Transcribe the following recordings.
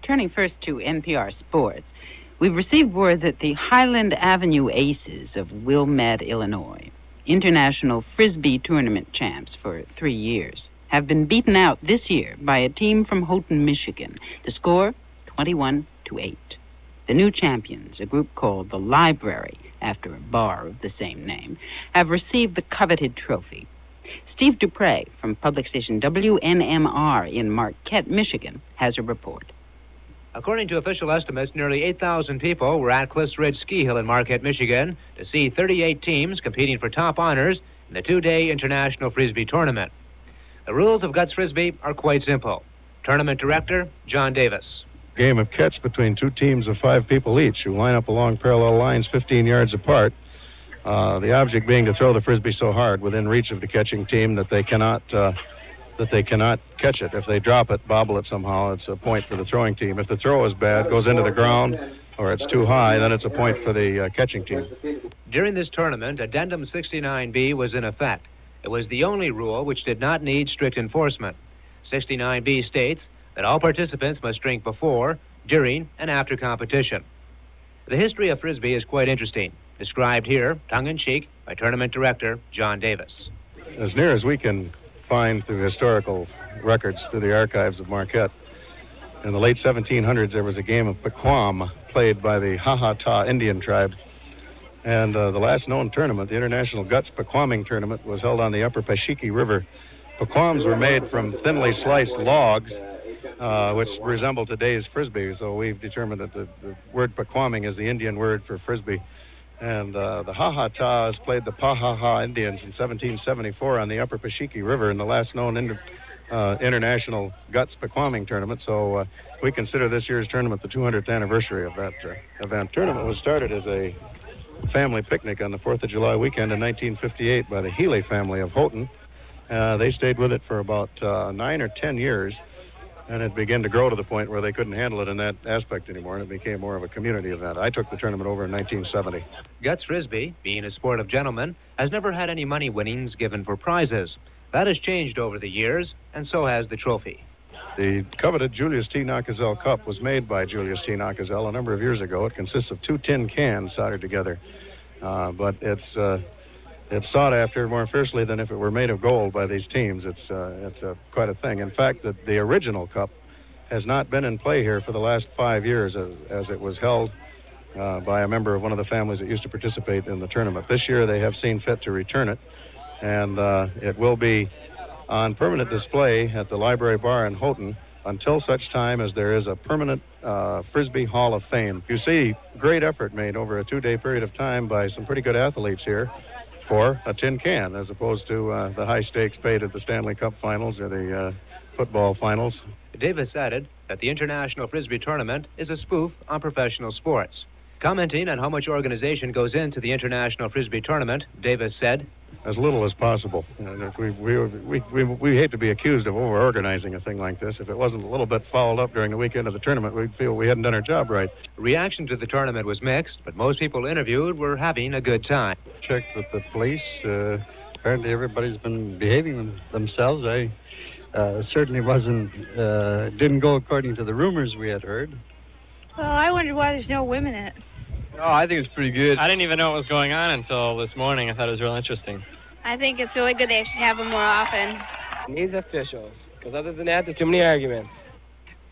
Turning first to NPR Sports, we've received word that the Highland Avenue Aces of Wilmette, Illinois, international Frisbee tournament champs for 3 years, have been beaten out this year by a team from Houghton, Michigan. The score, 21-8. The new champions, a group called the Library, after a bar of the same name, have received the coveted trophy. Steve Dupre from public station WNMR in Marquette, Michigan, has a report. According to official estimates, nearly 8,000 people were at Cliffs Ridge Ski Hill in Marquette, Michigan, to see 38 teams competing for top honors in the two-day International Frisbee Tournament. The rules of Guts Frisbee are quite simple. Tournament director, John Davis. Game of catch between two teams of 5 people each who line up along parallel lines 15 yards apart. The object being to throw the Frisbee so hard within reach of the catching team that they cannot catch it. If they drop it, bobble it somehow, it's a point for the throwing team. If the throw is bad, goes into the ground, or it's too high, then it's a point for the catching team. During this tournament, Addendum 69B was in effect. It was the only rule which did not need strict enforcement. 69B states that all participants must drink before, during, and after competition. The history of Frisbee is quite interesting, described here, tongue-in-cheek, by tournament director John Davis. As near as we can find through historical records through the archives of Marquette, in the late 1700s there was a game of Pequam played by the Ha-Ha-Ta Indian tribe. And the last known tournament, the International Guts Pequaming Tournament, was held on the upper Pashiki River. Pequams were made from thinly sliced logs, which resemble today's Frisbee. So we've determined that the word Pequaming is the Indian word for Frisbee. And the Ha-Ha-Tas played the Pa-Ha-Ha Indians in 1774 on the upper Pashiki River in the last known International Guts Pequaming Tournament. So we consider this year's tournament the 200th anniversary of that event. The tournament was started as a family picnic on the 4th of July weekend in 1958 by the Healy family of Houghton. They stayed with it for about 9 or 10 years, and it began to grow to the point where they couldn't handle it in that aspect anymore, and it became more of a community event. I took the tournament over in 1970. Guts Frisbee, being a sport of gentlemen, has never had any money winnings given for prizes. That has changed over the years, and so has the trophy. The coveted Julius T. Nakazel Cup was made by Julius T. Nakazel a number of years ago. It consists of 2 tin cans soldered together, but it's sought after more fiercely than if it were made of gold by these teams. It's quite a thing. In fact, the original cup has not been in play here for the last 5 years, as it was held by a member of one of the families that used to participate in the tournament. This year they have seen fit to return it, and it will be on permanent display at the Library Bar in Houghton until such time as there is a permanent Frisbee Hall of Fame. You see great effort made over a 2-day period of time by some pretty good athletes here for a tin can, as opposed to the high stakes paid at the Stanley Cup finals or the football finals. Davis added that the International Frisbee Tournament is a spoof on professional sports. Commenting on how much organization goes into the International Frisbee Tournament, Davis said, as little as possible. And we hate to be accused of over-organizing a thing like this. If it wasn't a little bit fouled up during the weekend of the tournament, we'd feel we hadn't done our job right. Reaction to the tournament was mixed, but most people interviewed were having a good time. Checked with the police. Apparently everybody's been behaving themselves. I certainly didn't go according to the rumors we had heard. Well, I wondered why there's no women in it. Oh, I think it's pretty good. I didn't even know what was going on until this morning. I thought it was real interesting. I think it's really good they should have them more often. Needs officials, because other than that, there's too many arguments.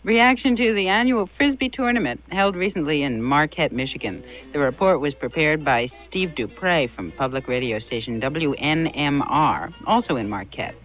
Reaction to the annual Frisbee tournament held recently in Marquette, Michigan. The report was prepared by Steve Dupre from public radio station WNMR, also in Marquette.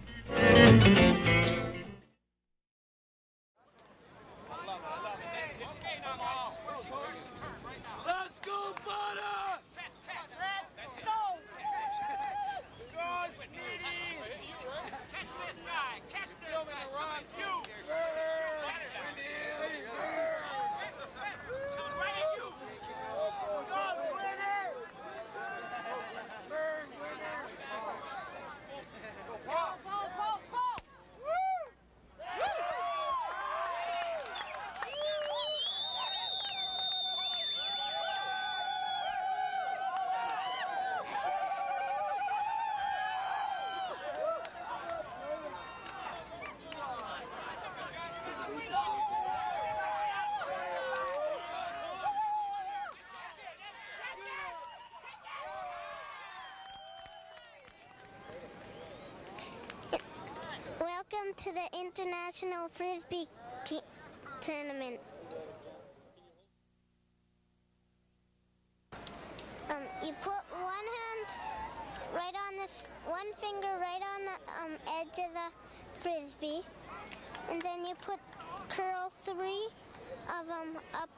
Welcome to the International Frisbee Tournament. You put one hand right on this, one finger right on the edge of the Frisbee, and then you curl 3 of them up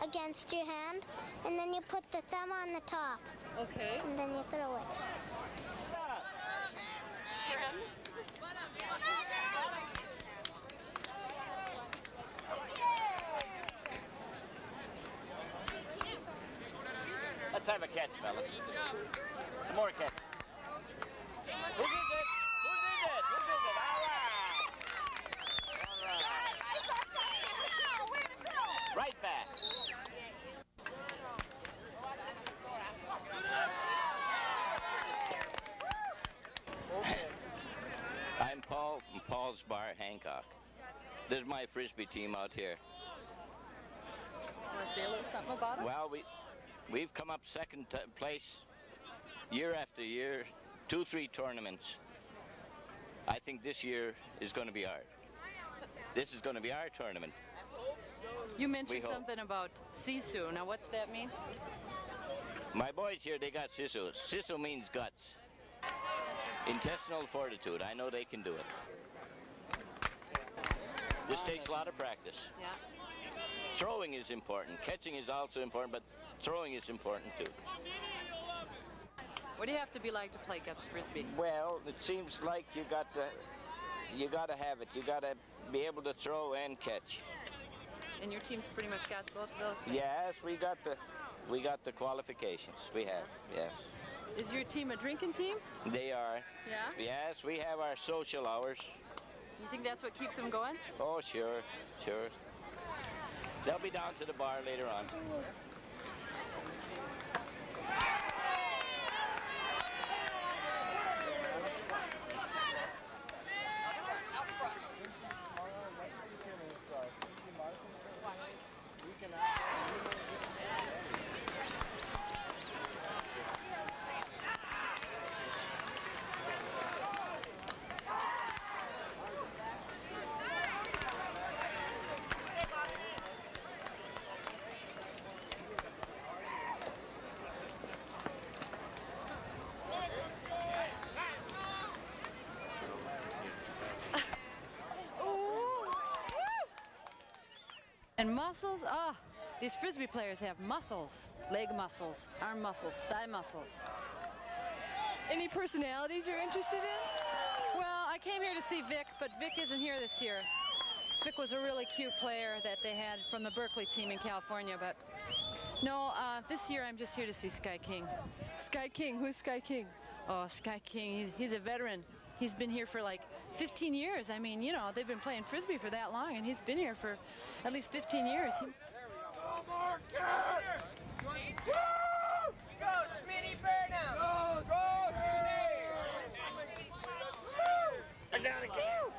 against your hand, and then you put the thumb on the top. Okay. And then you throw it. Let's have a catch, fellas. Some more catch. Who did it? Who did it? Who did it? All right. Right back. I'm Paul from Paul's Bar, Hancock. This is my Frisbee team out here. Want to say a little something about it? Well, we've come up second place year after year, 2-3 tournaments. I think this year is going to be ours. This is going to be our tournament. You mentioned something about sisu. Now, what's that mean? My boys here, they got sisu. Sisu means guts. Intestinal fortitude. I know they can do it. This takes a lot of practice. Yeah. Throwing is important. Catching is also important, but throwing is important too. What do you have to be like to play Guts Frisbee? Well, it seems like you got to have it. You got to be able to throw and catch. And your team's pretty much got both of those things? Yes, we got the qualifications. We have, yes. Is your team a drinking team? They are. Yeah? Yes, we have our social hours. You think that's what keeps them going? Oh, sure, sure. They'll be down to the bar later on. And muscles, these Frisbee players have muscles. Leg muscles, arm muscles, thigh muscles. Any personalities you're interested in? Well, I came here to see Vic, but Vic isn't here this year. Vic was a really cute player that they had from the Berkeley team in California, but no, this year I'm just here to see Sky King. Sky King, who's Sky King? Oh, Sky King, he's a veteran. He's been here for like 15 years. I mean, you know, they've been playing Frisbee for that long, and he's been here for at least 15 years. Go, Smitty, bear now! Go, Smitty! I gotta go!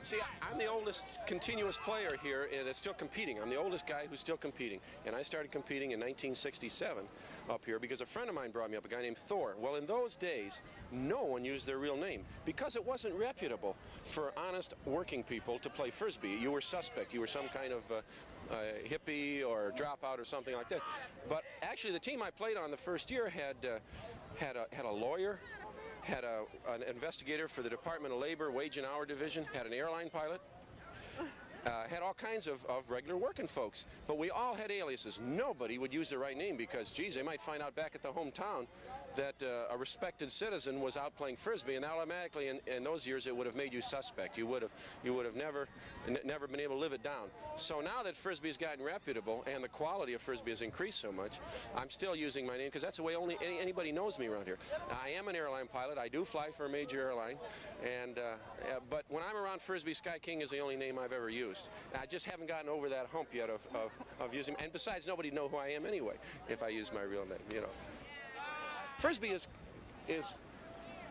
See, I'm the oldest continuous player here that's still competing. I'm the oldest guy who's still competing. And I started competing in 1967 up here because a friend of mine brought me up, a guy named Thor. Well, in those days, no one used their real name because it wasn't reputable for honest working people to play Frisbee. You were suspect. You were some kind of hippie or dropout or something like that. But actually, the team I played on the first year had a lawyer, had an investigator for the Department of Labor Wage and Hour Division, had an airline pilot, had all kinds of regular working folks. But we all had aliases. Nobody would use their right name because, geez, they might find out back at the hometown that a respected citizen was out playing Frisbee, and automatically in those years it would have made you suspect. You would have never been able to live it down. So now that Frisbee's gotten reputable and the quality of Frisbee has increased so much, I'm still using my name because that's the way only anybody knows me around here. Now, I am an airline pilot. I do fly for a major airline, and but when I'm around Frisbee, Sky King is the only name I've ever used. I just haven't gotten over that hump yet of using, and besides, nobody know who I am anyway if I use my real name, you know. Frisbee is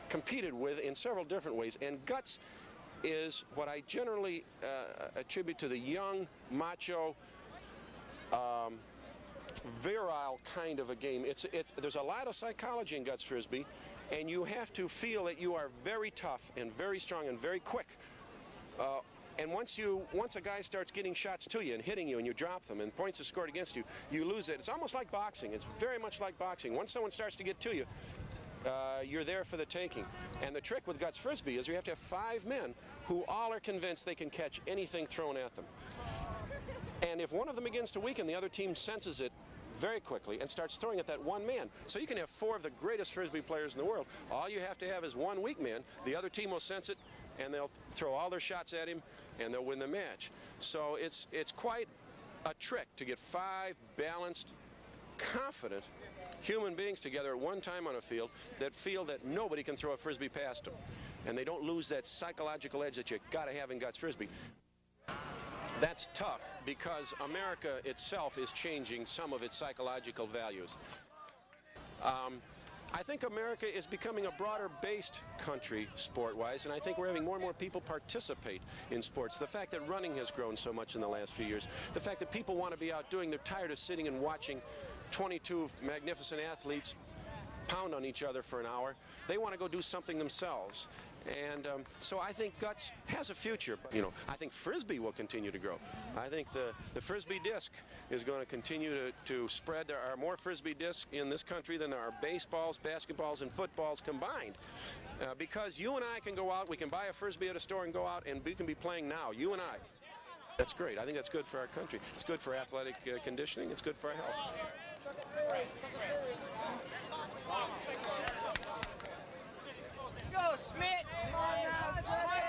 competed with in several different ways, and Guts is what I generally attribute to the young, macho, virile kind of a game. There's a lot of psychology in Guts Frisbee, and you have to feel that you are very tough and very strong and very quick And once a guy starts getting shots to you and hitting you and you drop them and points are scored against you, you lose it. It's almost like boxing. It's very much like boxing. Once someone starts to get to you, you're there for the taking. And the trick with Guts Frisbee is you have to have 5 men who all are convinced they can catch anything thrown at them. And if one of them begins to weaken, the other team senses it very quickly and starts throwing at that one man. So you can have 4 of the greatest Frisbee players in the world. All you have to have is one weak man. The other team will sense it, and they'll throw all their shots at him, and they'll win the match. So it's quite a trick to get 5 balanced, confident human beings together at one time on a field that feel that nobody can throw a Frisbee past them. And they don't lose that psychological edge that you got to have in Guts Frisbee. That's tough because America itself is changing some of its psychological values. I think America is becoming a broader-based country sport-wise, and I think we're having more and more people participate in sports. The fact that running has grown so much in the last few years, the fact that people want to be out doing, they're tired of sitting and watching 22 magnificent athletes pound on each other for an hour. They want to go do something themselves. And so I think Guts has a future. But, you know, I think Frisbee will continue to grow. I think the Frisbee disc is going to continue to spread. There are more Frisbee discs in this country than there are baseballs, basketballs, and footballs combined. Because you and I can go out, we can buy a Frisbee at a store and go out, and we can be playing now, you and I. That's great. I think that's good for our country. It's good for athletic conditioning. It's good for our health. Let's go, Smith! Come on now, Smith!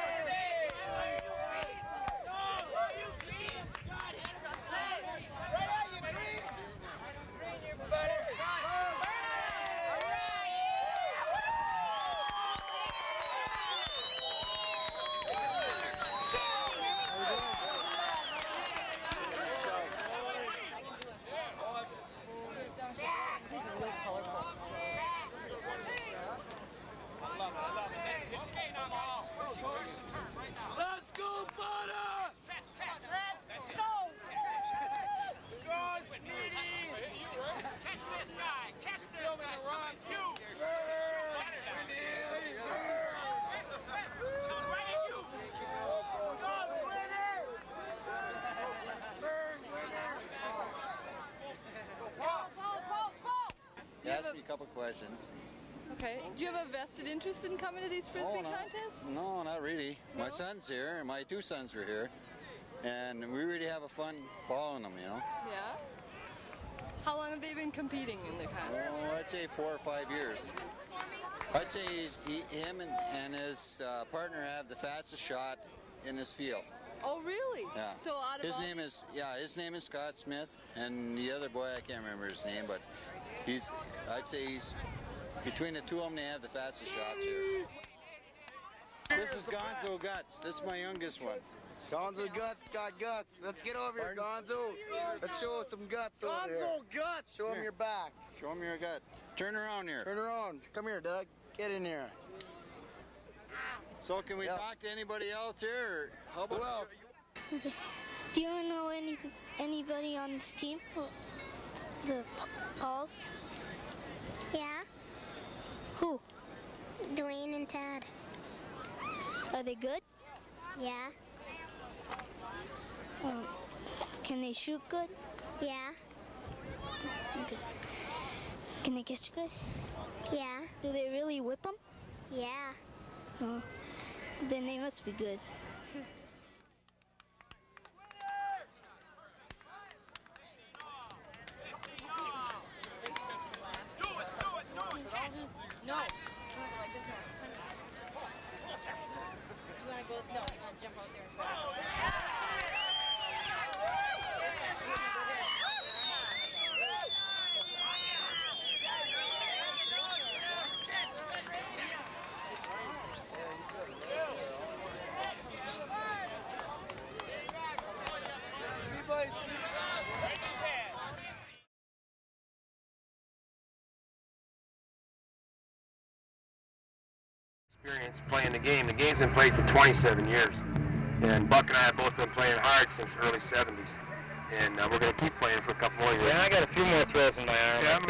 Ask me a couple questions. Okay. Do you have a vested interest in coming to these Frisbee contests? No, not really. No? My son's here, and my 2 sons are here, and we really have a fun following them, you know. Yeah? How long have they been competing in the contest? Oh, I'd say 4 or 5 years. I'd say him and his partner have the fastest shot in this field. Oh, really? Yeah. So out of his name is Scott Smith, and the other boy, I can't remember his name, but I'd say he's between the 2 of them, they have the fastest shots here. This is Gonzo Guts. This is my youngest one. Gonzo Guts got guts. Let's get over here, Gonzo. Let's show us some guts over here. Gonzo Guts! Show him your back. Show him your gut. Turn around here. Turn around. Come here, Doug. Get in here. So can we talk to anybody else here? Or how about who else? Do you know anybody on this team? The Pauls? Yeah. Who? Dwayne and Tad. Are they good? Yeah. Can they shoot good? Yeah. Okay. Can they catch good? Yeah. Do they really whip them? Yeah. Oh. Then they must be good. No. Like this one. You want to go? No, you want to jump out there and grab it. Experience playing the game. The game's been played for 27 years. And Buck and I have both been playing hard since the early 70s. And we're going to keep playing for a couple more years. Yeah, I got a few more throws in my arm. Yeah,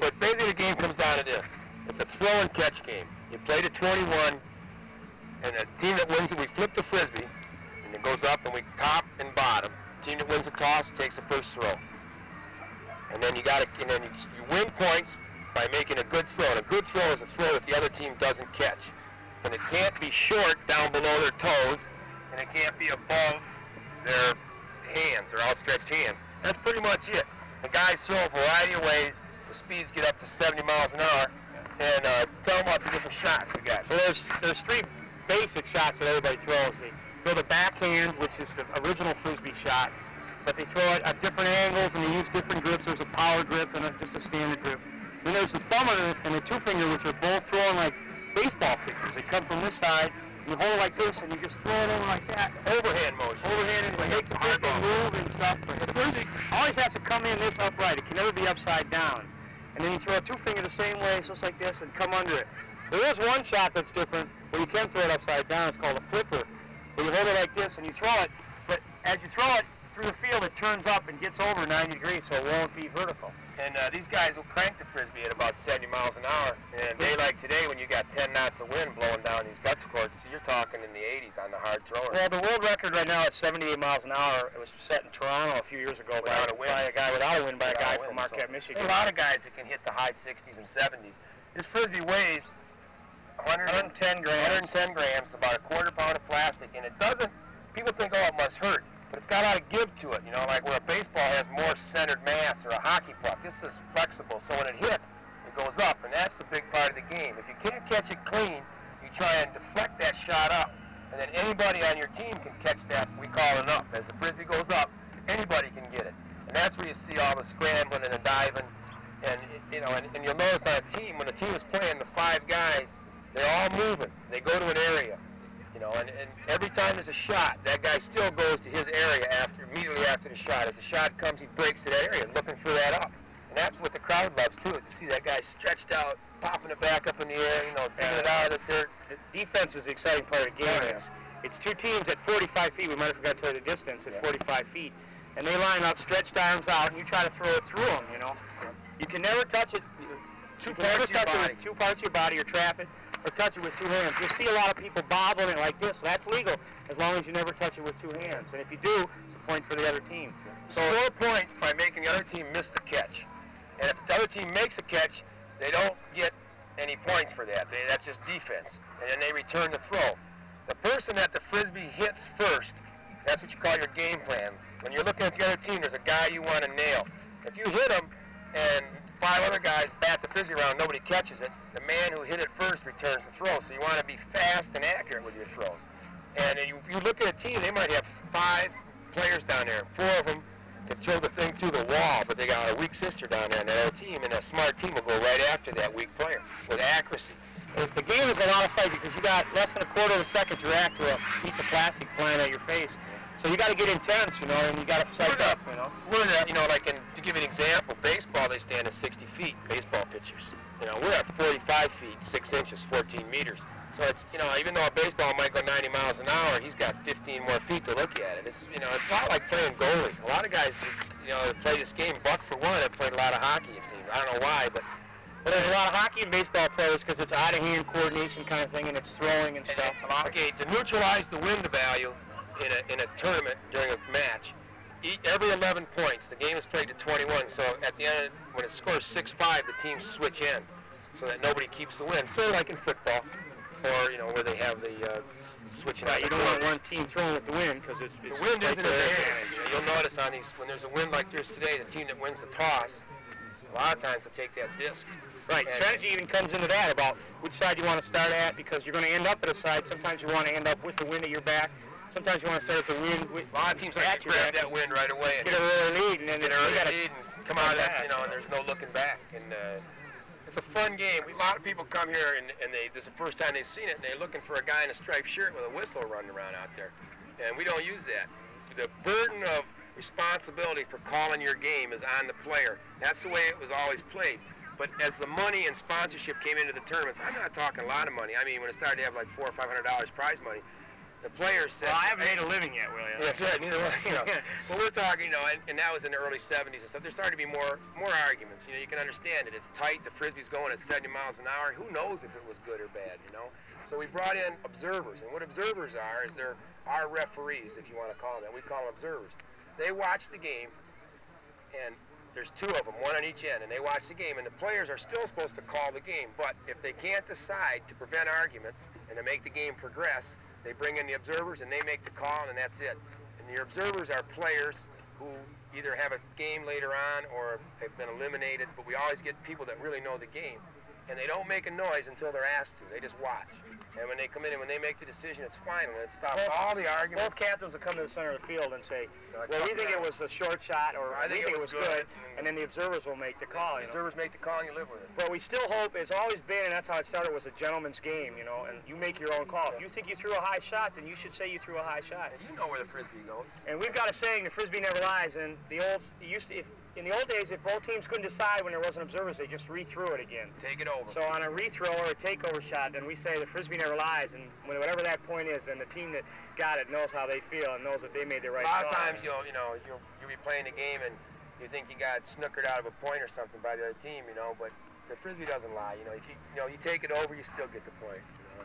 but basically the game comes down to this. It's a throw and catch game. You play to 21, And the team that wins it, we flip the Frisbee, and it goes up, and we top and bottom. The team that wins the toss takes the first throw. And then you win points by making a good throw. And a good throw is a throw that the other team doesn't catch. And it can't be short down below their toes, and it can't be above their hands, their outstretched hands. That's pretty much it. The guys throw a variety of ways. The speeds get up to 70 miles an hour. And tell them about the different shots we got. Well, there's three basic shots that everybody throws. They throw the backhand, which is the original Frisbee shot, but they throw it at different angles, and they use different grips. There's a power grip and just a standard grip. Then there's the thumb and the two-finger, which are both thrown like baseball pitchers. They come from this side, and you hold it like this, and you just throw it over like that. Overhand motion. Overhand is what makes the Frisbee move and stuff. The Frisbee always has to come in this upright. It can never be upside down. And then you throw a two-finger the same way, just like this, and come under it. There is one shot that's different, where you can throw it upside down. It's called a flipper, where you hold it like this, and you throw it, but as you throw it through the field, it turns up and gets over 90 degrees, so it won't be vertical. And these guys will crank the Frisbee at about 70 miles an hour. And a day like today, when you got 10 knots of wind blowing down these Guts courts, you're talking in the 80s on the hard thrower. Well, the world record right now is 78 miles an hour. It was set in Toronto a few years ago by a guy without a wind, by a guy from Marquette, Michigan. There are a lot of guys that can hit the high 60s and 70s. This Frisbee weighs 110 grams, about a quarter pound of plastic, and it doesn't, people think, oh, it must hurt. But it's got a lot of give to it, you know, like where a baseball has more centered mass or a hockey puck. This is flexible, so when it hits, it goes up, and that's the big part of the game. If you can't catch it clean, you try and deflect that shot up, and then anybody on your team can catch that, we call it up. As the Frisbee goes up, anybody can get it. And that's where you see all the scrambling and the diving, and you know, and you'll notice on a team, when the team is playing, the 5 guys, they're all moving. They go to an area. You know, and every time there's a shot, that guy still goes to his area immediately after the shot. As the shot comes, he breaks to that area, looking for that up. And that's what the crowd loves, too, is to see that guy stretched out, popping it back up in the air, you know, digging it out of the dirt. The defense is the exciting part of the game. It's 2 teams at 45 feet. We might have forgot to tell you the distance at 45 feet. And they line up, stretched arms out, and you try to throw it through them, you know. You can never touch it. Two parts of your body or trap it, or touch it with 2 hands. You'll see a lot of people bobbling it like this. That's legal as long as you never touch it with 2 hands. And if you do, it's a point for the other team. So score points by making the other team miss the catch. And if the other team makes a catch, they don't get any points for that. That's just defense. And then they return the throw. The person that the Frisbee hits first, that's what you call your game plan. When you're looking at the other team, there's a guy you want to nail. If you hit him and 5 other guys bat the Frisbee around, nobody catches it, the man who hit it first returns the throw. So you want to be fast and accurate with your throws. And you look at a team, they might have 5 players down there. 4 of them can throw the thing through the wall, but they got a weak sister down there on that other team, and a smart team will go right after that weak player with accuracy. The game is a lot of sight because you got less than a quarter of a second to react to a piece of plastic flying at your face. So you got to get intense, you know, and you got to sight up, you know. You know, like to give you an example, baseball, they stand at 60 feet, baseball pitchers. You know, we're at 45 feet, 6 inches, 14 meters. So it's, you know, even though a baseball might go 90 miles an hour, he's got 15 more feet to look at it. It's, you know, it's not like playing goalie. A lot of guys, you know, that play this game, Buck for one, have played a lot of hockey, it seems. I don't know why, but there's a lot of hockey and baseball players because it's out-of-hand coordination kind of thing, and it's throwing and stuff. Okay, to neutralize the wind value in a tournament during a match, every 11 points, the game is played to 21, so at the end, when it scores 6-5, the teams switch in so that nobody keeps the wind. Sort of like in football, or, you know, where they have the switching out. You don't want one team throwing with the wind because it's the wind isn't an advantage. You'll notice on these, when there's a wind like there's today, the team that wins the toss, a lot of times they'll take that disc. Right, strategy even comes into that about which side you want to start at, because you're going to end up at a side. Sometimes you want to end up with the wind at your back. Sometimes you want to start at the wind. A lot of teams like to grab that wind right away and get an early lead, and then get an early lead and come out of that, you know, and there's no looking back. And it's a fun game. A lot of people come here and this is the first time they've seen it, and they're looking for a guy in a striped shirt with a whistle running around out there. And we don't use that. The burden of responsibility for calling your game is on the player. That's the way it was always played. But as the money and sponsorship came into the tournaments, I'm not talking a lot of money. I mean, when it started to have like $400 or $500 prize money, the players said... Well, I haven't made a living yet, Willie. Yeah, that's right, neither one, you know. But we're talking, you know, and that was in the early 70s and stuff. There's starting to be more arguments. You know, you can understand it. It's tight. The Frisbee's going at 70 miles an hour. Who knows if it was good or bad, you know? So we brought in observers. And what observers are is they're our referees, if you want to call them that. We call them observers. They watch the game, and there's two of them, one on each end, and they watch the game, and the players are still supposed to call the game. But if they can't decide to prevent arguments and to make the game progress, they bring in the observers, and they make the call, and that's it. And the observers are players who either have a game later on or have been eliminated, but we always get people that really know the game. And they don't make a noise until they're asked to. They just watch. And when they come in and when they make the decision, it's final, and it stops all the arguments. Both captains will come to the center of the field and say, well, we think it was a short shot, or I think it was good, and then the observers will make the call. The observers make the call, and you live with it. But we still hope, it's always been, and that's how it started, was a gentleman's game, you know, and you make your own call. If you think you threw a high shot, then you should say you threw a high shot. And you know where the Frisbee goes. And we've got a saying, the Frisbee never lies, and in the old days, if both teams couldn't decide when there wasn't observers, they just re-threw it again. Take it over. So on a re-throw or a takeover shot, then we say the Frisbee never lies, and whatever that point is, then the team that got it knows how they feel and knows that they made the right call. A lot of times, you'll be playing the game and you think you got snookered out of a point or something by the other team, you know, but the Frisbee doesn't lie. You know, if you take it over, you still get the point. You know?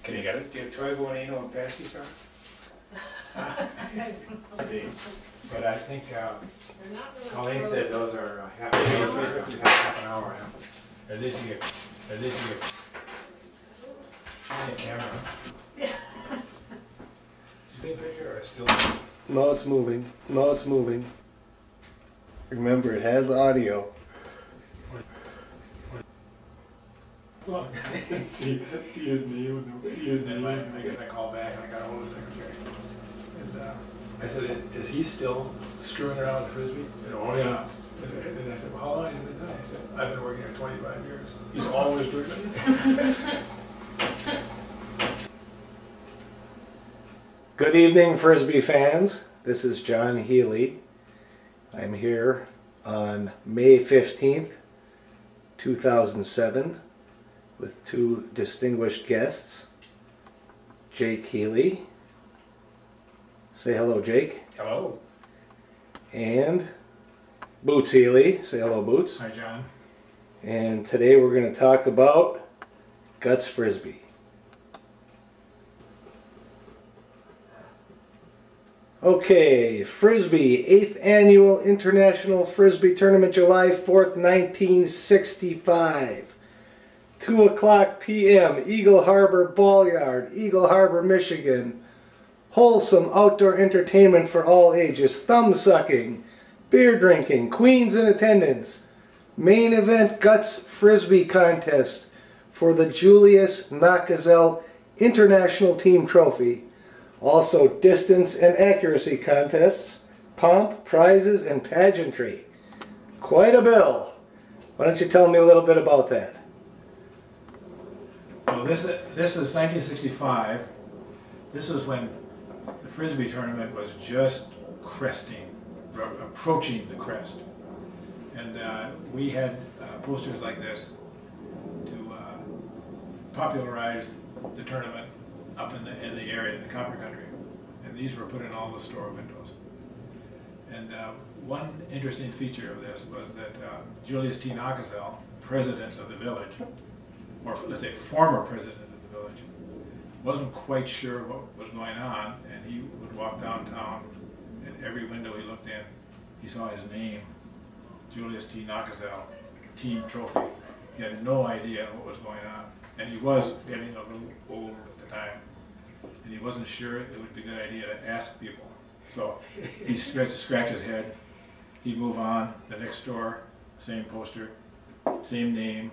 Can you get it? Do you have 12-1 and pasty sauce? But I think Colleen said those are half an hour. At least you get the camera. Yeah. Is it a picture or it's still? No, it's moving. No, it's moving. Remember, it has audio. Well, see his name. I guess I called back and I got hold of the secretary. And I said, is he still screwing around with Frisbee? And, oh yeah. And I said, well, how long has he been doing it? He said, I've been working here 25 years. He's always doing it. Good evening, Frisbee fans. This is John Healy. I'm here on May 15th, 2007 with two distinguished guests, Jake Healy. Say hello, Jake. Hello. And Boots Healy. Say hello, Boots. Hi, John. And today we're going to talk about Guts Frisbee. Okay, Frisbee, 8th Annual International Frisbee Tournament, July 4th, 1965. 2 o'clock p.m., Eagle Harbor Ball Yard, Eagle Harbor, Michigan. Wholesome outdoor entertainment for all ages, thumb sucking, beer drinking, queens in attendance. Main event Guts Frisbee contest for the Julius Nakazel International Team Trophy. Also distance and accuracy contests, pomp, prizes, and pageantry. Quite a bill. Why don't you tell me a little bit about that? Well, this is 1965. This was when the Frisbee tournament was just cresting, approaching the crest. And we had posters like this to popularize the tournament up in the area, in the Copper Country. And these were put in all the store windows. And one interesting feature of this was that Julius T. Nakazel, president of the village, or let's say former president of the village, wasn't quite sure what was going on, and he would walk downtown, and every window he looked in, he saw his name, Julius T. Nakazel, Team Trophy. He had no idea what was going on, and he was getting a little old at the time, and he wasn't sure it would be a good idea to ask people. So he scratched his head, he'd move on, the next store, same poster, same name,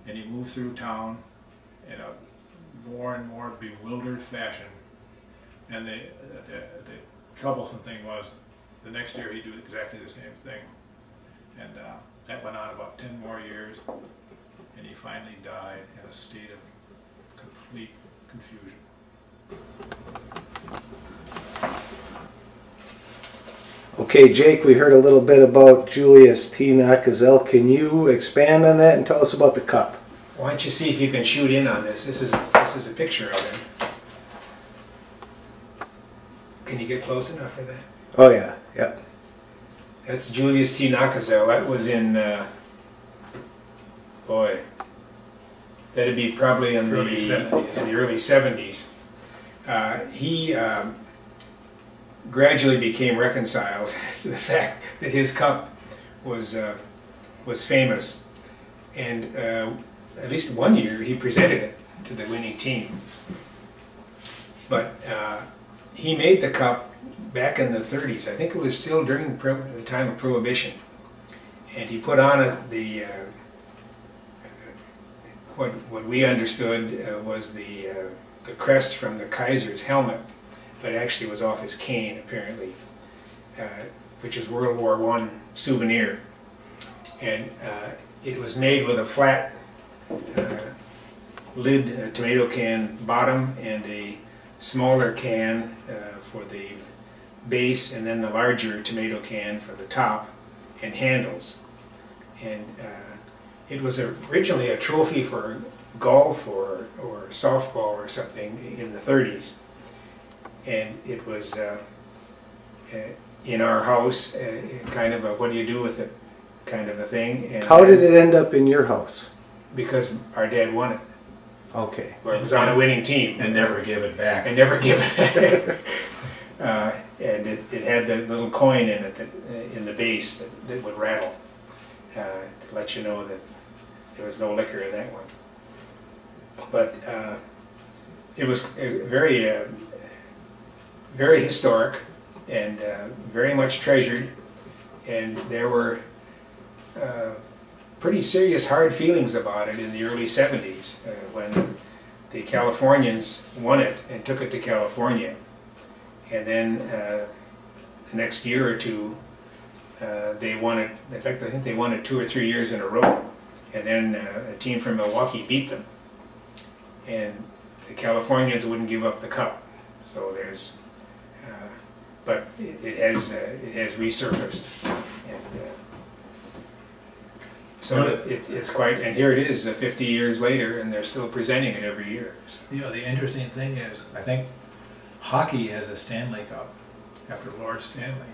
and he moved through town in a more and more bewildered fashion. And the troublesome thing was, the next year he'd do exactly the same thing. And that went on about 10 more years, and he finally died in a state of complete confusion. Okay, Jake, we heard a little bit about Julius T. Nakazel. Can you expand on that and tell us about the cup? Why don't you see if you can shoot in on this? This is a picture of him. Can you get close enough for that? Oh yeah, yeah. That's Julius T. Nakazel. That was in, boy, that'd be probably in the early 70s. He gradually became reconciled to the fact that his cup was famous, and at least one year he presented it to the winning team. But he made the cup back in the 30s. I think it was still during the time of Prohibition, and he put on it the what we understood was the crest from the Kaiser's helmet, but actually was off his cane apparently, which is World War I souvenir, and it was made with a flat lid tomato can bottom and a smaller can for the base, and then the larger tomato can for the top and handles. And it was originally a trophy for golf or softball or something in the 30s, and it was in our house, kind of a what do you do with it kind of a thing. And how did it end up in your house? because our dad won it. Okay. Or it was on a winning team. And never give it back. And never give it back. And it had the little coin in it that, in the base that would rattle to let you know that there was no liquor in that one. But it was very, very historic and very much treasured. And there were pretty serious hard feelings about it in the early 70s when the Californians won it and took it to California. And then the next year or two, they won it. In fact, I think they won it 2 or 3 years in a row. And then a team from Milwaukee beat them. And the Californians wouldn't give up the cup. So there's, but it has resurfaced. And, so it's quite, and here it is 50 years later, and they're still presenting it every year. So. You know, the interesting thing is, I think hockey has the Stanley Cup after Lord Stanley,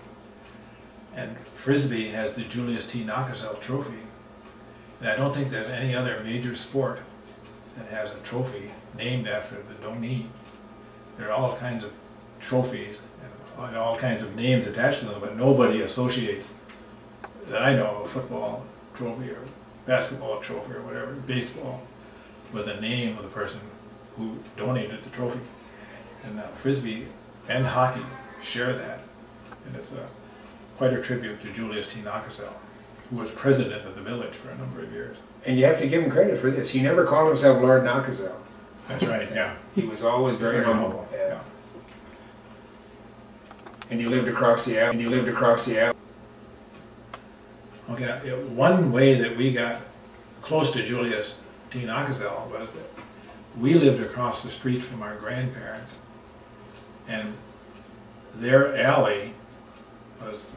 and Frisbee has the Julius T. Nakasel Trophy. And I don't think there's any other major sport that has a trophy named after the donee. There are all kinds of trophies and all kinds of names attached to them, but nobody associates, that I know, a football trophy or basketball trophy or whatever, baseball, with a name of the person who donated the trophy. And Frisbee and hockey share that, and it's quite a tribute to Julius T. Nakasel, who was president of the village for a number of years. And you have to give him credit for this. He never called himself Lord Nakasel. That's right, yeah. He was always very humble. Yeah. And he lived across the alley. Okay, one way that we got close to Julius T. Nakasel was that we lived across the street from our grandparents, and their alley was,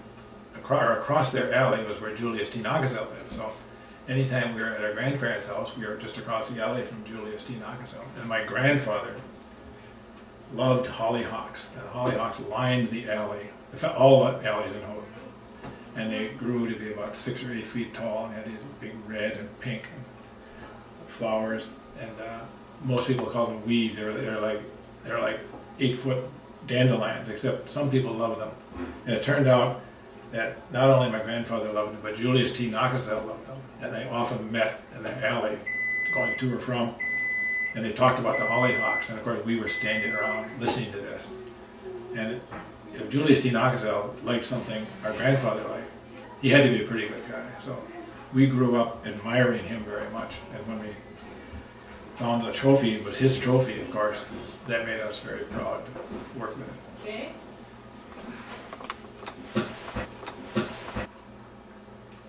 across their alley was where Julius T. Nakasel lived. So anytime we were at our grandparents' house, we were just across the alley from Julius T. Nakasel. And my grandfather loved hollyhocks, and hollyhocks lined the alley, all the alleys in Houghton. And they grew to be about 6 or 8 feet tall and had these big red and pink flowers. And most people call them weeds. They're like 8-foot dandelions, except some people love them. And it turned out that not only my grandfather loved them, but Julius T. Nakasel loved them. And they often met in the alley going to or from. And they talked about the hollyhocks. And of course, we were standing around listening to this. And if Julius T. Nakasel liked something our grandfather liked, he had to be a pretty good guy. So we grew up admiring him very much. And when we found the trophy, it was his trophy, of course, that made us very proud to work with it. Okay.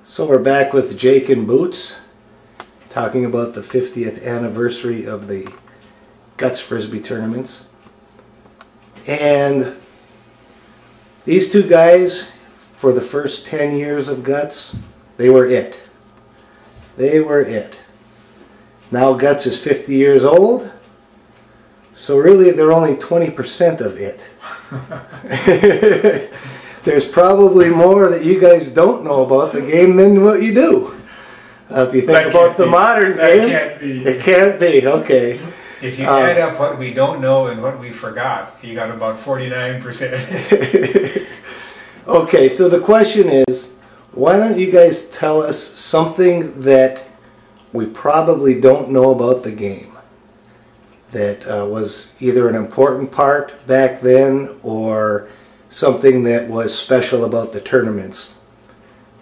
So we're back with Jake and Boots, talking about the 50th anniversary of the Guts Frisbee tournaments. And these two guys, for the first 10 years of Guts, they were it. They were it. Now Guts is 50 years old, so really they're only 20% of it. There's probably more that you guys don't know about the game than what you do. If you think about the modern game, it can't be. Okay. If you add up what we don't know and what we forgot, you got about 49%. Okay, so the question is, why don't you guys tell us something that we probably don't know about the game that was either an important part back then or something that was special about the tournaments?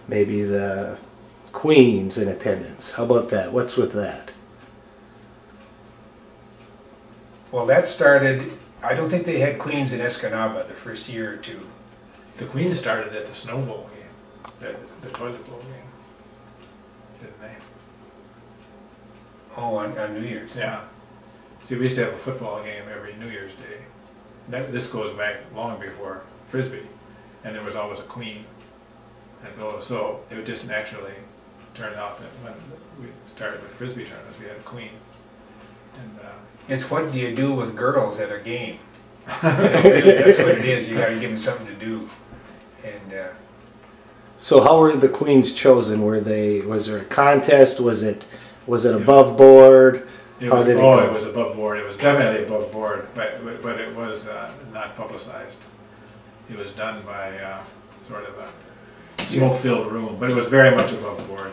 Maybe the queens in attendance. How about that? What's with that? Well, that started, I don't think they had queens in Escanaba the first year or two. The queens started at the snowball game, the toilet bowl game, didn't they? Oh, on New Year's? Yeah. See, we used to have a football game every New Year's Day. This goes back long before Frisbee, and there was always a queen. And so it just naturally turned out that when we started with Frisbee tournaments, we had a queen. And it's what do you do with girls at a game? Really, that's what it is. You got to give them something to do. And so, how were the queens chosen? Was there a contest? Was it Was it above board? It How was, did it oh, go? it was above board. It was definitely above board, but it was not publicized. It was done by sort of a smoke-filled room, but it was very much above board.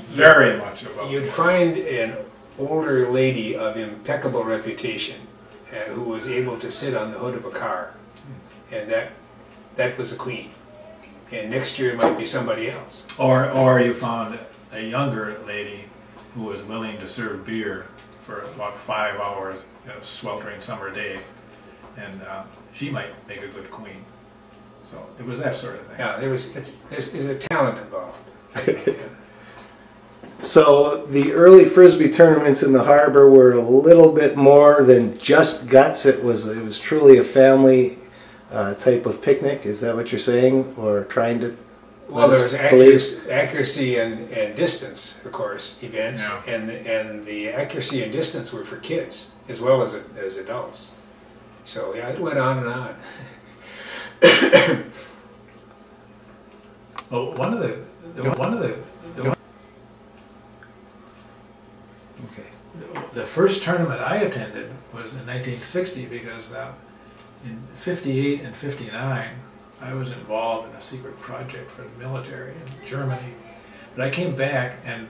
Very much above board. You'd find an older lady of impeccable reputation who was able to sit on the hood of a car, and that was the queen. And next year it might be somebody else. Or you found a younger lady who was willing to serve beer for about 5 hours in a sweltering summer day, and she might make a good queen. So it was that sort of thing. Yeah, there's a talent involved. So the early Frisbee tournaments in the harbor were a little bit more than just guts. It was truly a family type of picnic. Is that what you're saying, or trying to? Well, there was accuracy and distance, of course, events, yeah. and the accuracy and distance were for kids as well as adults. So yeah, it went on and on. Well, the first tournament I attended was in 1960, because in 58 and 59 I was involved in a secret project for the military in Germany. But I came back and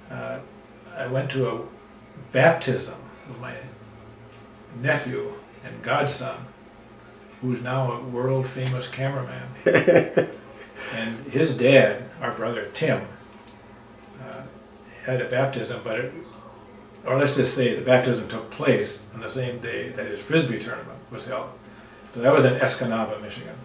I went to a baptism of my nephew and godson, who's now a world famous cameraman. And his dad, our brother Tim, had a baptism, or let's just say the baptism took place on the same day that his Frisbee tournament was held. So that was in Escanaba, Michigan.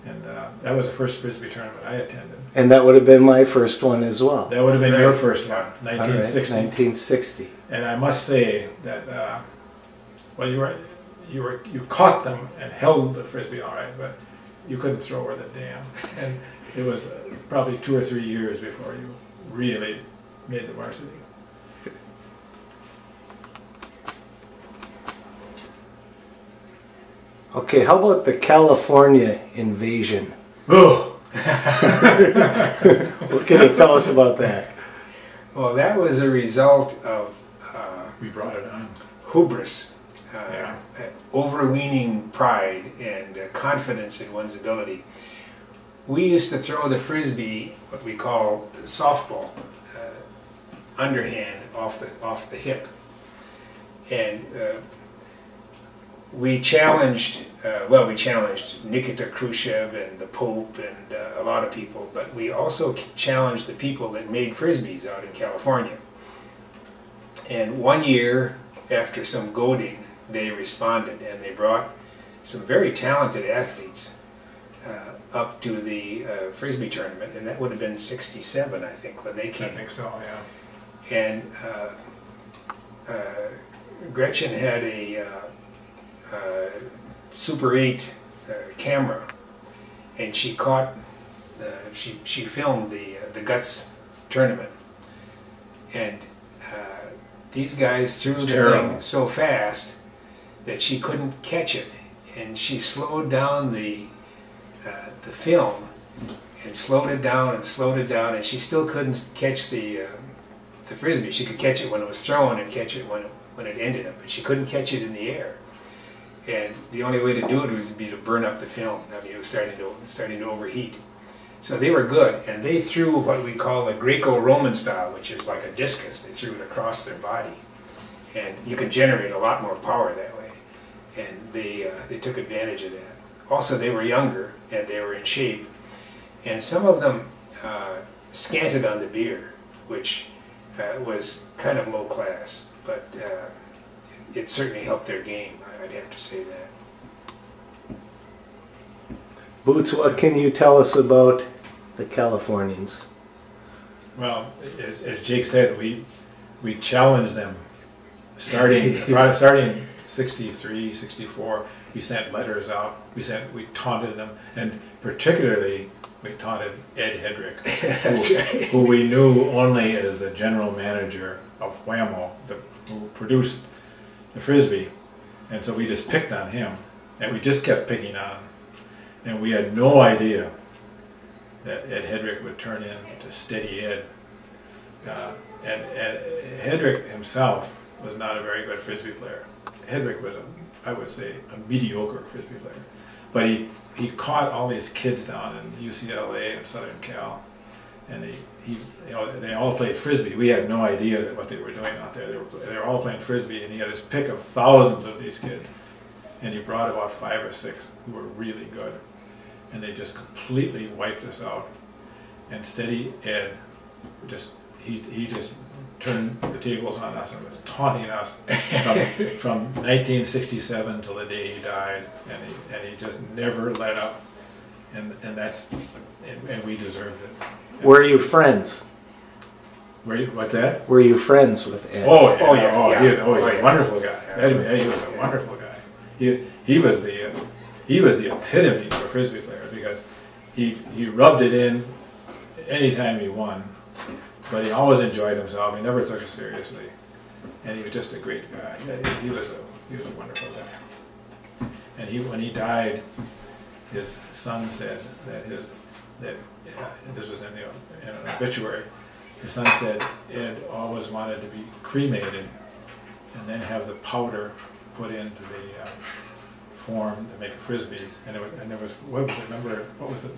And that was the first Frisbee tournament I attended. And that would have been my first one as well. That would have been your first one, 1960. Right, 1960. And I must say that, well, you caught them and held the Frisbee all right, but you couldn't throw over the dam. And it was probably 2 or 3 years before you really made the varsity. Okay, how about the California invasion? Oh! What can you tell us about that? Well, that was a result of we brought it on. Hubris, overweening pride and confidence in one's ability. We used to throw the Frisbee, what we call softball, underhand off the hip, and we challenged Nikita Khrushchev and the Pope and a lot of people, but we also challenged the people that made Frisbees out in California. And one year, after some goading, they responded, and they brought some very talented athletes up to the Frisbee tournament, and that would have been '67, I think, when they came. I think so, yeah. And Gretchen had a Super 8 camera, and she caught, she filmed the Guts tournament, and these guys threw the thing so fast that she couldn't catch it, and she slowed down the film and slowed it down and slowed it down, and she still couldn't catch the Frisbee. She could catch it when it was thrown and catch it when it ended up, but she couldn't catch it in the air. And the only way to do it would be to burn up the film. I mean, it was starting to overheat. So they were good, and they threw what we call a Greco-Roman style, which is like a discus. They threw it across their body, and you could generate a lot more power that way. And they took advantage of that. Also, they were younger and they were in shape, and some of them scanted on the beer, which was kind of low class, but it certainly helped their game. I'd have to say that. Boots, what can you tell us about the Californians? Well, as Jake said, we challenged them starting 63, 64. We sent letters out. We taunted them, and particularly we taunted Ed Hedrick, who we knew only as the general manager of Whammo, who produced the Frisbee. And so we just picked on him, and we just kept picking on him. And we had no idea that Ed Hedrick would turn into Steady Ed. and Hedrick himself was not a very good Frisbee player. Hedrick was, I would say, a mediocre Frisbee player. But he caught all these kids down in UCLA and Southern Cal, and they all played Frisbee. We had no idea what they were doing out there. They were all playing Frisbee, and he had his pick of thousands of these kids. And he brought about 5 or 6 who were really good. And they just completely wiped us out. And Steady Ed, he just turned the tables on us and was taunting us from 1967 till the day he died. And he just never let up. And we deserved it. Were you friends? What's that? Were you friends with Ed? Oh yeah, he was a wonderful guy. He was a wonderful guy. He was the epitome of a Frisbee player because he rubbed it in anytime he won, but he always enjoyed himself. He never took it seriously, and he was just a great guy. He was a wonderful guy. And when he died, his son said that this was in an obituary. His son said Ed always wanted to be cremated and then have the powder put into the form to make a Frisbee, and there was what was the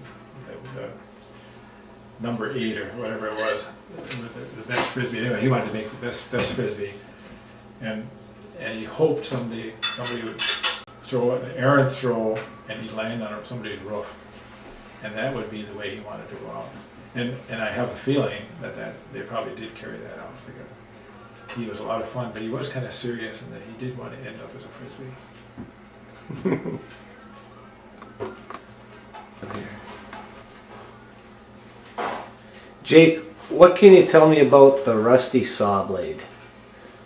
number 8 or whatever it was, the best Frisbee. Anyway, he wanted to make the best Frisbee, and he hoped somebody would throw an errant throw and he'd land on somebody's roof, and that would be the way he wanted to go out. And I have a feeling that they probably did carry that out because he was a lot of fun, but he was kind of serious in that he did want to end up as a Frisbee. Jake, what can you tell me about the rusty saw blade?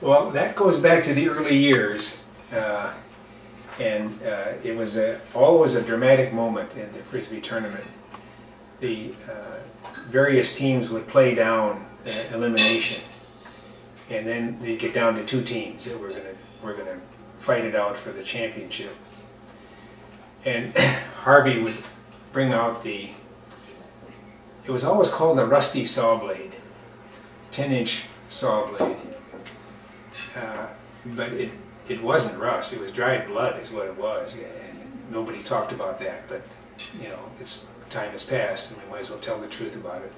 Well, that goes back to the early years, and it was always a dramatic moment in the Frisbee tournament. The various teams would play down elimination, and then they'd get down to 2 teams that were gonna fight it out for the championship. And Harvey would bring out it was always called the rusty saw blade, 10-inch saw blade. But it wasn't rust, it was dried blood is what it was. And nobody talked about that, but time has passed and we might as well tell the truth about it.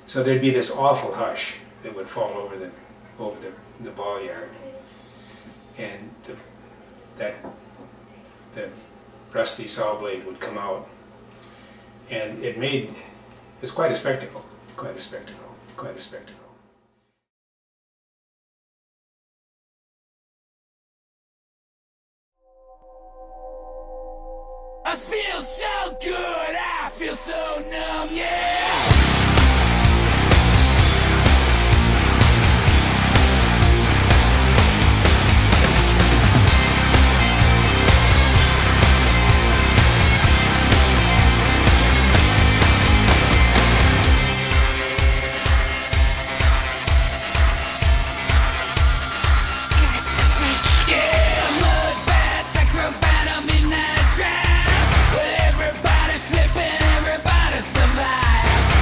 So there'd be this awful hush that would fall over the ball yard. And the rusty saw blade would come out, and it was quite a spectacle, quite a spectacle. I feel so good, I feel so numb, yeah. Everybody slipping, everybody survive.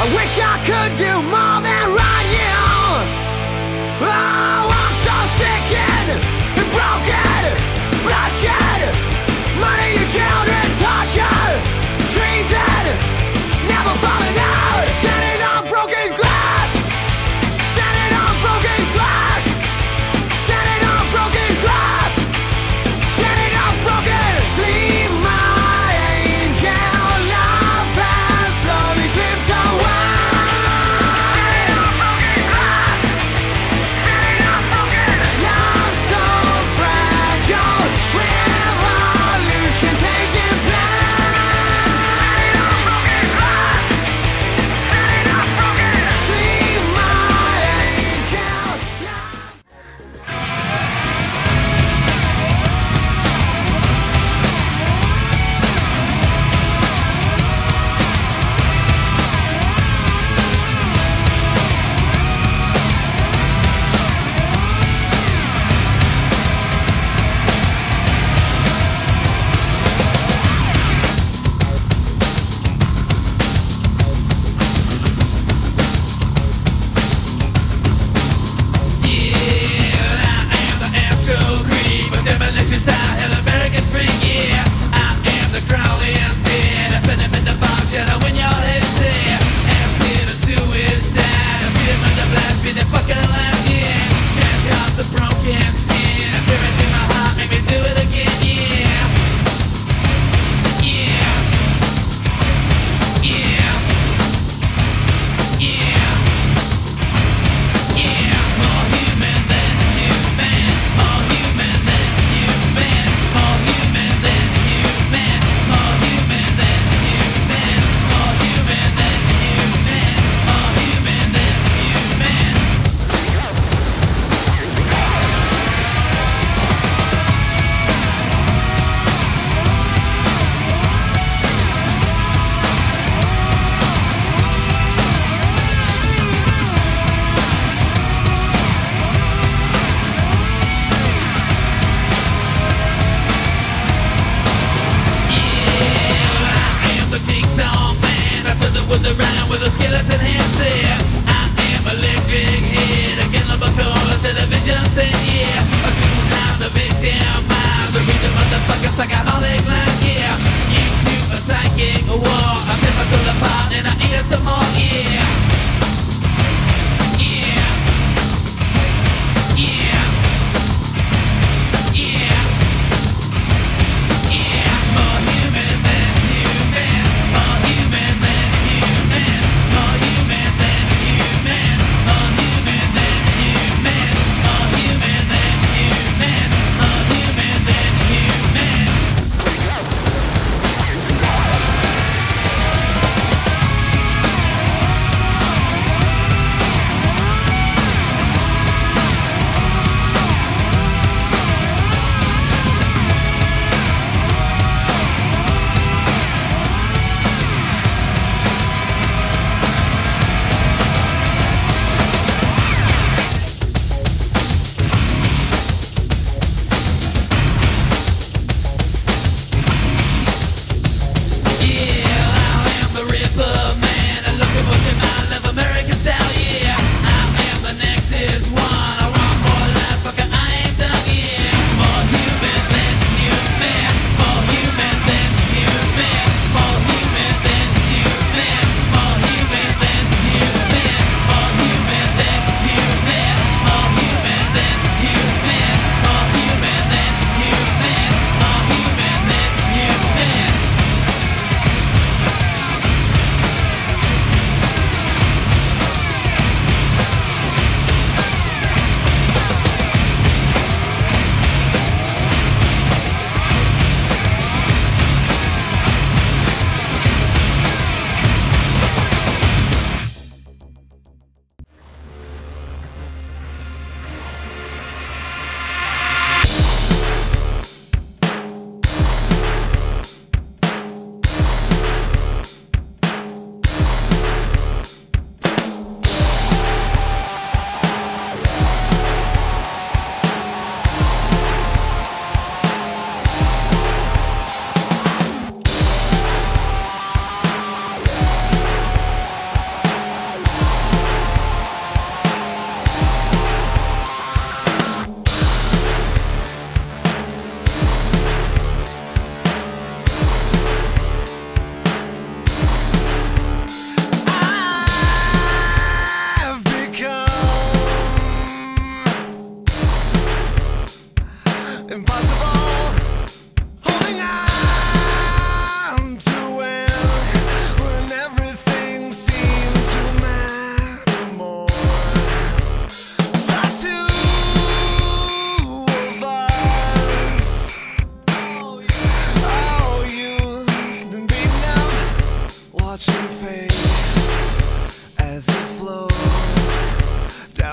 I wish I could do more than run you. Oh, I'm so sick and broken, bloodshed, money, your children, torture, treason, never falling out, standing on broken glass, standing on broken glass, standing on broken glass, standing on broken. Sleep, my angel, love has slowly slipped away. Love so fragile, revolution taking place. Sleep, my angel.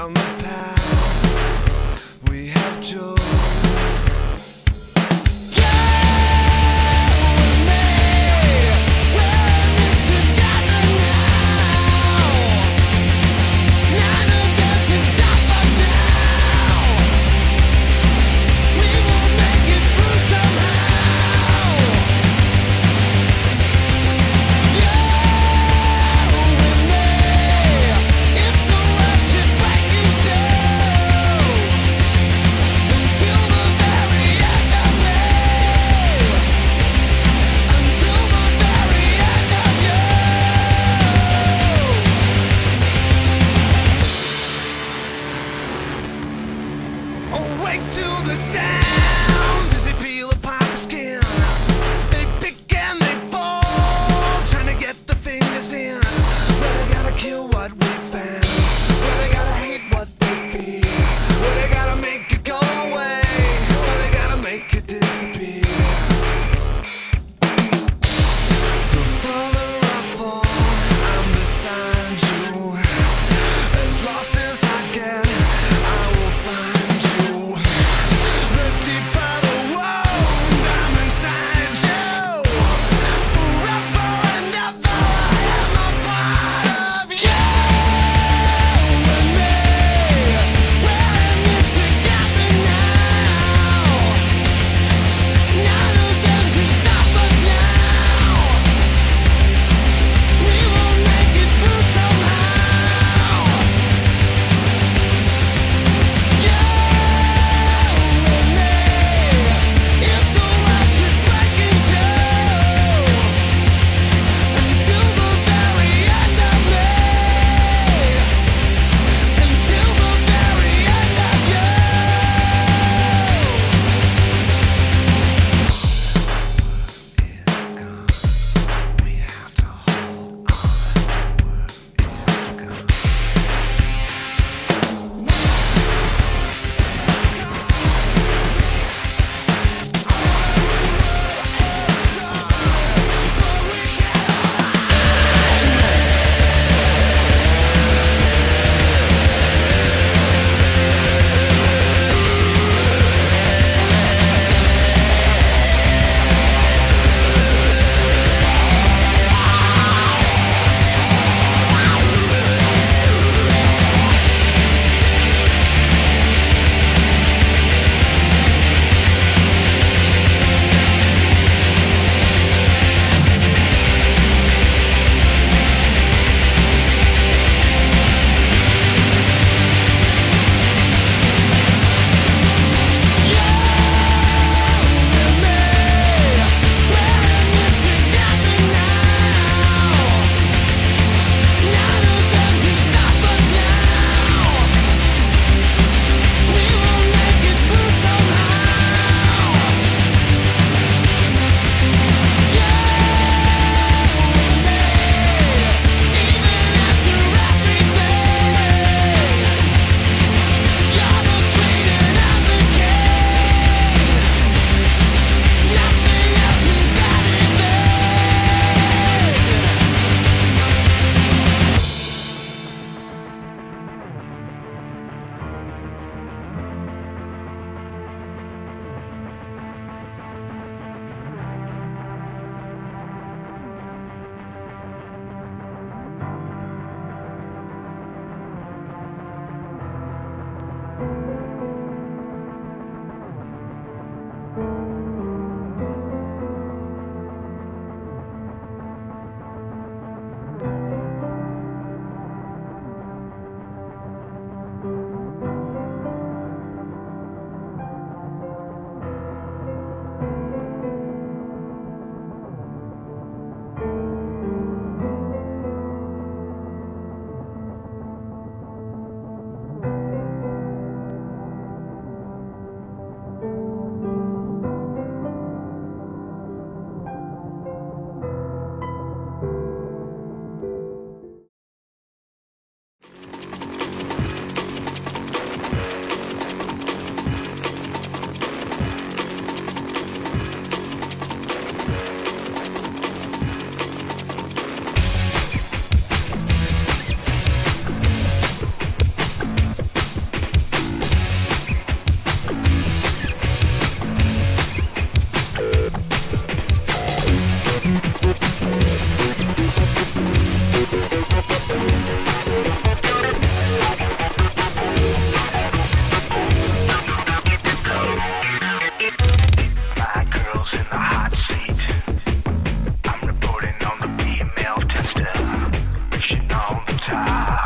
down the path we have chosen. Awake to the sounds as they peel apart the skin. They pick and they fall, trying to get the fingers in. Well, they gotta kill what we found. Well, they gotta hate what they feel. Well, they gotta make it go away. Well, they gotta make it disappear. The further I fall, I'm beside you. As lost as I get, I will find you. The deeper the wound, I'm inside you. Forever and ever, I am a part of you.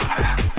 Frisbee.